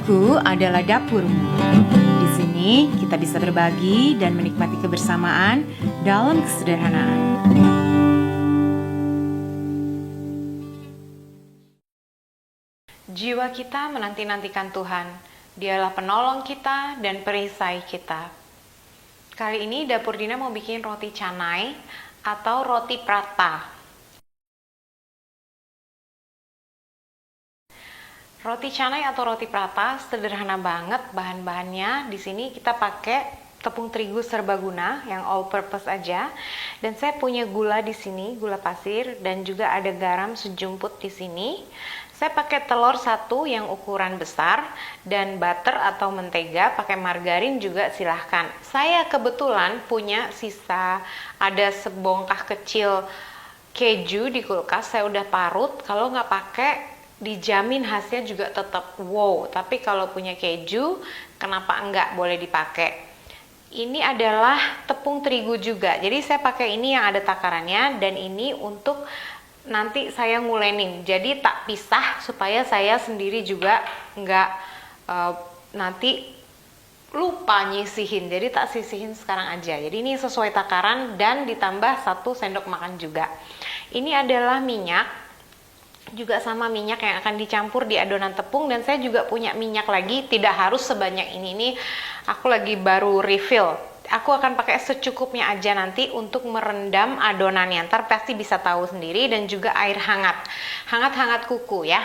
Dapurku adalah dapurmu. Di sini kita bisa berbagi dan menikmati kebersamaan dalam kesederhanaan. Jiwa kita menanti-nantikan Tuhan. Dialah penolong kita dan perisai kita. Kali ini Dapur Dina mau bikin roti canai atau roti prata. Roti canai atau roti prata sederhana banget bahan-bahannya. Di sini kita pakai tepung terigu serbaguna yang all purpose aja. Dan saya punya gula di sini, gula pasir, dan juga ada garam sejumput di sini. Saya pakai telur satu yang ukuran besar dan butter atau mentega, pakai margarin juga silahkan. Saya kebetulan punya sisa ada sebongkah kecil keju di kulkas, saya udah parut. Kalau nggak pakai, dijamin hasilnya juga tetap wow. Tapi kalau punya keju, kenapa enggak, boleh dipakai. Ini adalah tepung terigu juga, jadi saya pakai ini yang ada takarannya, dan ini untuk nanti saya ngulenin, jadi tak pisah supaya saya sendiri juga enggak nanti lupa nyisihin. Jadi tak sisihin sekarang aja. Jadi ini sesuai takaran dan ditambah 1 sendok makan juga. Ini adalah minyak, juga sama minyak yang akan dicampur di adonan tepung, dan saya juga punya minyak lagi, tidak harus sebanyak ini aku lagi baru refill. Aku akan pakai secukupnya aja nanti untuk merendam adonannya, ntar pasti bisa tahu sendiri. Dan juga air hangat kuku ya,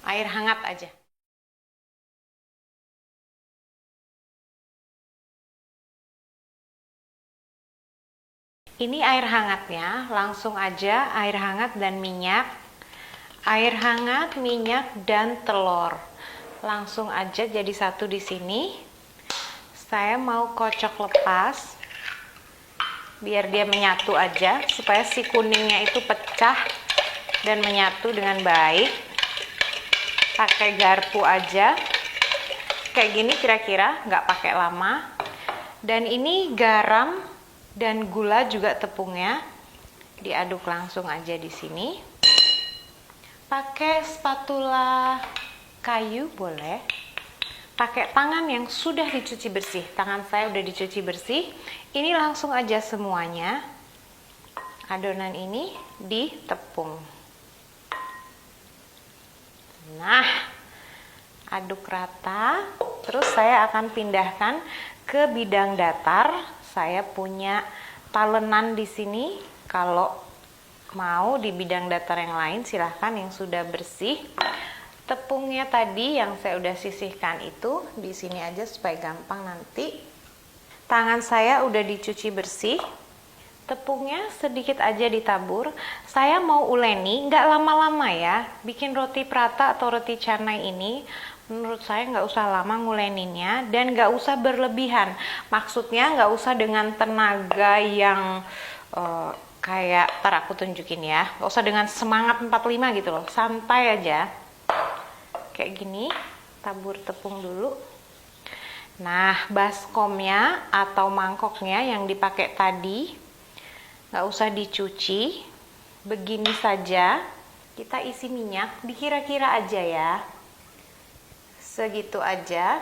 air hangat aja. Ini air hangatnya, langsung aja air hangat dan minyak. Air hangat, minyak, dan telur. Langsung aja jadi satu di sini. Saya mau kocok lepas biar dia menyatu aja, supaya si kuningnya itu pecah dan menyatu dengan baik. Pakai garpu aja. Kayak gini kira-kira, nggak pakai lama. Dan ini garam dan gula juga tepungnya. Diaduk langsung aja di sini. Pakai spatula kayu boleh, pakai tangan yang sudah dicuci bersih. Tangan saya udah dicuci bersih. Ini langsung aja semuanya adonan ini ditepung. Nah, aduk rata. Terus saya akan pindahkan ke bidang datar. Saya punya talenan di sini. Kalau mau di bidang datar yang lain silahkan, yang sudah bersih. Tepungnya tadi yang saya udah sisihkan itu di sini aja supaya gampang nanti. Tangan saya udah dicuci bersih. Tepungnya sedikit aja ditabur. Saya mau uleni, nggak lama-lama ya. Bikin roti prata atau roti canai ini menurut saya nggak usah lama nguleninnya, dan nggak usah berlebihan. Maksudnya nggak usah dengan tenaga yang kayak, ntar aku tunjukin ya, gak usah dengan semangat 45 gitu loh, santai aja kayak gini. Tabur tepung dulu. Nah, baskomnya atau mangkoknya yang dipakai tadi gak usah dicuci, begini saja. Kita isi minyak dikira-kira aja ya, segitu aja,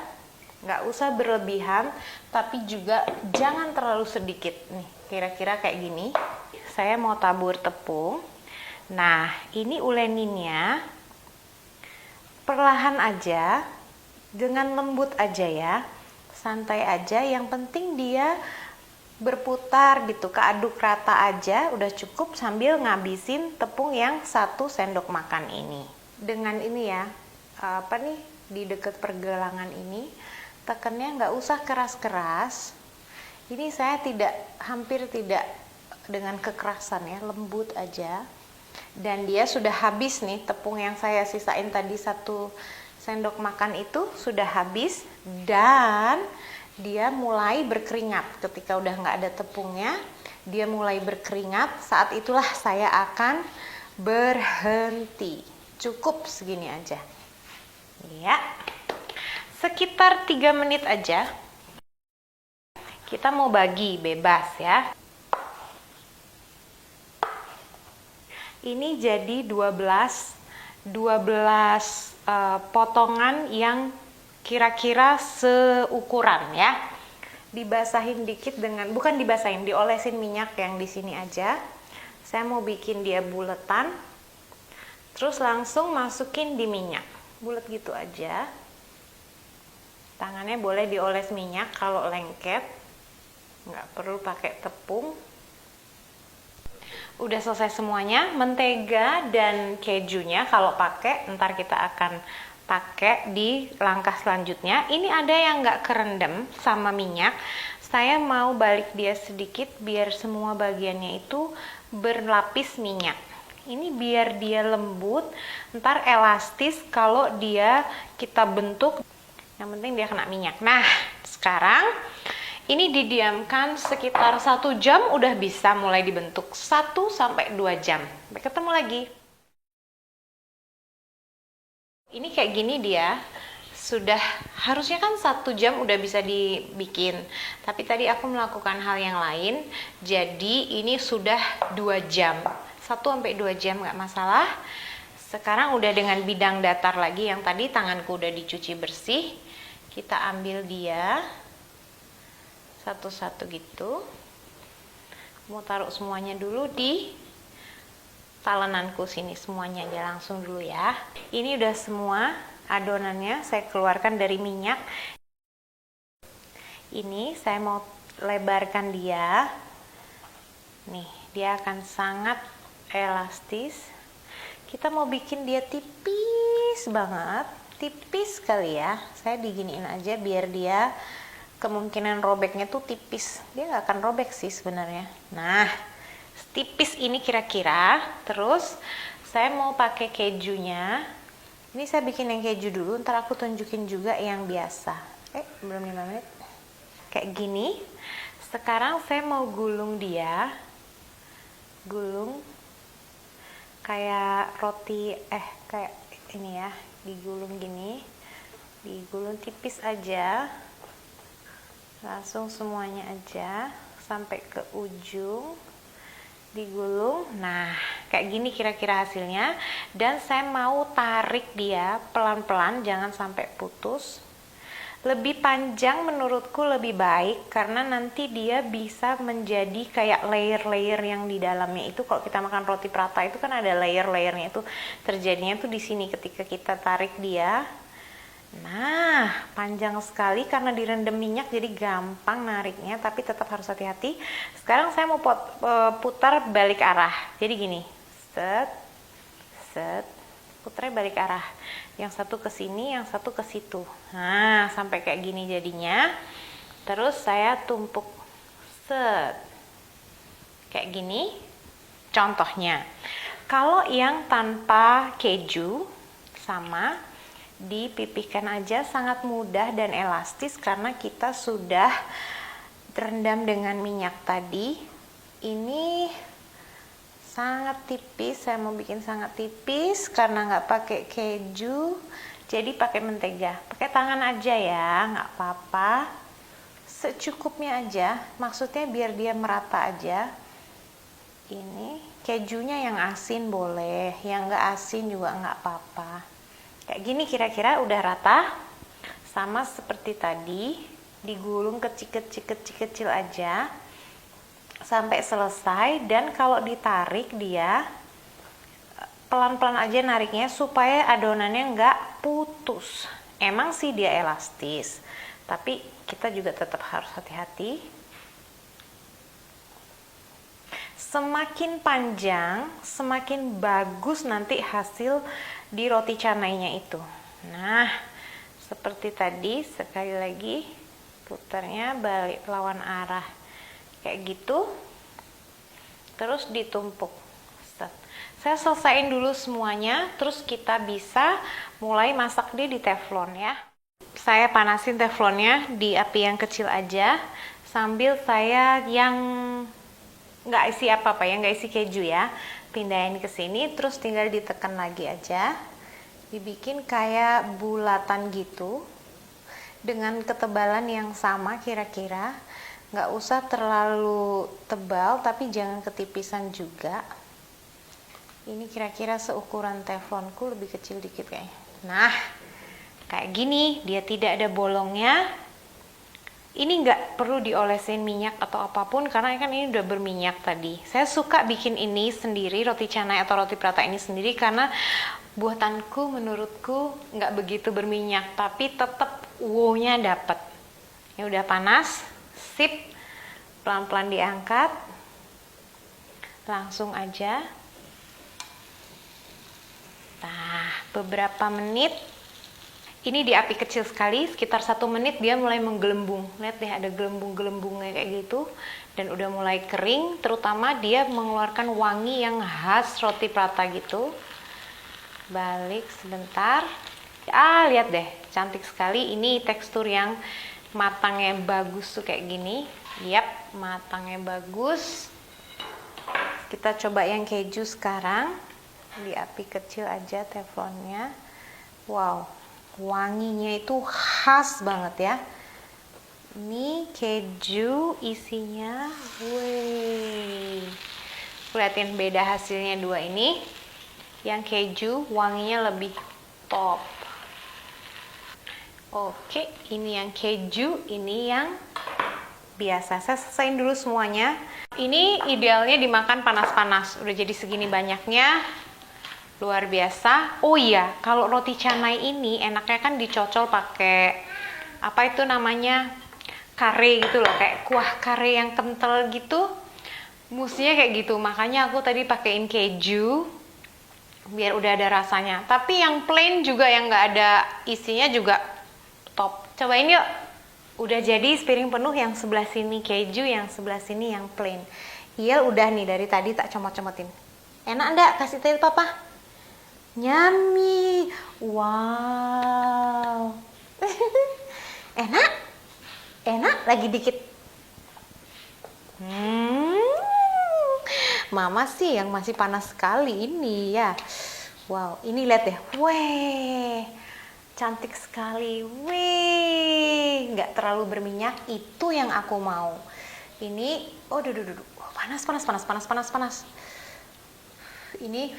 gak usah berlebihan, tapi juga jangan terlalu sedikit nih, kira-kira kayak gini. Saya mau tabur tepung. Nah, ini uleninnya perlahan aja, dengan lembut aja ya, santai aja. Yang penting dia berputar gitu, keaduk rata aja, udah cukup, sambil ngabisin tepung yang 1 sendok makan ini. Dengan ini ya, di dekat pergelangan ini, tekannya nggak usah keras-keras. Ini saya hampir tidak dengan kekerasan ya, lembut aja. Dan dia sudah habis nih, tepung yang saya sisain tadi 1 sendok makan itu sudah habis, dan dia mulai berkeringat. Ketika udah nggak ada tepungnya, dia mulai berkeringat. Saat itulah saya akan berhenti. Cukup segini aja ya, sekitar 3 menit aja. Kita mau bagi bebas ya. Ini jadi 12 potongan yang kira-kira seukuran ya. Dibasahin dikit dengan, bukan dibasahin, diolesin minyak yang di sini aja. Saya mau bikin dia buletan, terus langsung masukin di minyak, bulat gitu aja. Tangannya boleh dioles minyak kalau lengket, nggak perlu pakai tepung. Udah selesai semuanya, mentega dan kejunya kalau pakai, ntar kita akan pakai di langkah selanjutnya. Ini ada yang nggak kerendam sama minyak, saya mau balik dia sedikit biar semua bagiannya itu berlapis minyak. Ini biar dia lembut, ntar elastis kalau dia kita bentuk, yang penting dia kena minyak. Nah, sekarang ini didiamkan sekitar 1 jam, udah bisa mulai dibentuk. 1-2 jam. Sampai ketemu lagi. Ini kayak gini dia. Sudah, harusnya kan 1 jam udah bisa dibikin. Tapi tadi aku melakukan hal yang lain. Jadi ini sudah 2 jam. 1-2 jam nggak masalah. Sekarang udah dengan bidang datar lagi. Yang tadi tanganku udah dicuci bersih. Kita ambil dia satu-satu gitu. Mau taruh semuanya dulu di talenanku sini, semuanya aja langsung dulu ya. Ini udah semua adonannya saya keluarkan dari minyak. Ini saya mau lebarkan dia. Nih, dia akan sangat elastis. Kita mau bikin dia tipis banget, tipis kali ya. Saya diginiin aja biar dia kemungkinan robeknya tuh tipis. Dia nggak akan robek sih sebenarnya. Nah, tipis ini kira-kira. Terus saya mau pakai kejunya. Ini saya bikin yang keju dulu, ntar aku tunjukin juga yang biasa. Belum 5 menit. Kayak gini. Sekarang saya mau gulung dia. Gulung kayak roti, kayak ini ya, digulung gini. Digulung tipis aja. Langsung semuanya aja sampai ke ujung digulung. Nah, kayak gini kira-kira hasilnya. Dan saya mau tarik dia pelan-pelan, jangan sampai putus. Lebih panjang menurutku lebih baik, karena nanti dia bisa menjadi kayak layer-layer yang di dalamnya itu. Kalau kita makan roti prata itu kan ada layer-layernya, itu terjadinya tuh di sini ketika kita tarik dia. Nah, panjang sekali karena direndam minyak, jadi gampang nariknya, tapi tetap harus hati-hati. Sekarang saya mau putar balik arah. Jadi gini, set, set, putarnya balik arah. Yang satu ke sini, yang satu ke situ. Nah, sampai kayak gini jadinya. Terus saya tumpuk, set, kayak gini. Contohnya, kalau yang tanpa keju sama dipipihkan aja, sangat mudah dan elastis karena kita sudah rendam dengan minyak tadi. Ini sangat tipis, saya mau bikin sangat tipis karena nggak pakai keju, jadi pakai mentega. Pakai tangan aja ya, nggak apa-apa, secukupnya aja, maksudnya biar dia merata aja. Ini kejunya yang asin boleh, yang nggak asin juga nggak apa-apa. Kayak gini kira-kira udah rata, sama seperti tadi, digulung kecil-kecil aja sampai selesai. Dan kalau ditarik dia pelan-pelan aja nariknya supaya adonannya nggak putus. Emang sih dia elastis, tapi kita juga tetap harus hati-hati. Semakin panjang, semakin bagus nanti hasil di roti canainya itu. Nah, seperti tadi, sekali lagi putarnya balik lawan arah kayak gitu, terus ditumpuk. Saya selesaiin dulu semuanya, terus kita bisa mulai masak dia di teflon ya. Saya panasin teflonnya di api yang kecil aja, sambil saya yang nggak isi apa-apa ya, nggak isi keju ya, pindahin ke sini, terus tinggal ditekan lagi aja, dibikin kayak bulatan gitu dengan ketebalan yang sama kira-kira. Nggak usah terlalu tebal tapi jangan ketipisan juga. Ini kira-kira seukuran teflonku, lebih kecil dikit kayaknya. Nah, Kayak gini, dia tidak ada bolongnya. Ini nggak perlu diolesin minyak atau apapun karena kan ini udah berminyak tadi. Saya suka bikin ini sendiri, roti canai atau roti prata ini sendiri karena buatanku menurutku nggak begitu berminyak, tapi tetap wow-nya dapet. Ini udah panas, sip, pelan-pelan diangkat, langsung aja. Nah, beberapa menit. Ini di api kecil sekali, sekitar 1 menit dia mulai menggelembung. Lihat deh, ada gelembung-gelembungnya kayak gitu. Dan udah mulai kering, terutama dia mengeluarkan wangi yang khas roti prata gitu. Balik sebentar. Lihat deh, cantik sekali. Ini tekstur yang matangnya bagus tuh kayak gini. Yap, matangnya bagus. Kita coba yang keju sekarang. Di api kecil aja teflonnya. Wow. Wanginya itu khas banget ya. Ini keju isinya, liatin beda hasilnya dua ini. Yang keju wanginya lebih top. Oke, ini yang keju, ini yang biasa. Saya selesaiin dulu semuanya. Ini idealnya dimakan panas-panas. Udah jadi segini banyaknya. Luar biasa. Oh iya, kalau roti canai ini enaknya kan dicocol pakai apa itu namanya, kare gitu loh, kayak kuah kare yang kental gitu. Musnya kayak gitu. Makanya aku tadi pakein keju biar udah ada rasanya. Tapi yang plain juga, yang nggak ada isinya juga top. Cobain yuk. Udah jadi sepiring penuh, yang sebelah sini keju, yang sebelah sini yang plain. Iya, udah nih dari tadi tak comot-comotin. Enak enggak? Kasih tahu papa. Nyami, wow, enak, enak, lagi dikit. Mama sih yang masih panas sekali ini ya. Wow, ini lihat deh, cantik sekali, nggak terlalu berminyak, itu yang aku mau. Ini, panas. Ini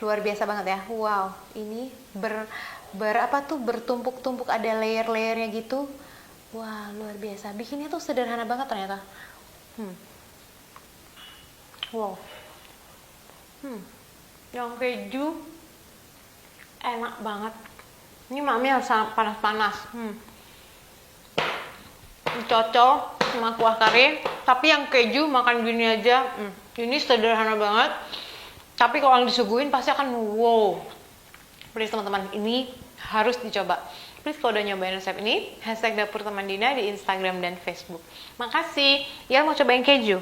luar biasa banget ya. Wow, ini bertumpuk-tumpuk, ada layer-layernya gitu. Wah, luar biasa. Bikinnya tuh sederhana banget ternyata. Wow. Yang keju enak banget. Ini mami harus panas-panas. Cocok sama kuah kare. Tapi yang keju makan gini aja. Ini sederhana banget. Tapi kalau disuguhin pasti akan wow. Please teman-teman, ini harus dicoba. Please kalau udah nyobain resep ini, #dapur teman Dina di Instagram dan Facebook. Makasih. Ya mau cobain keju?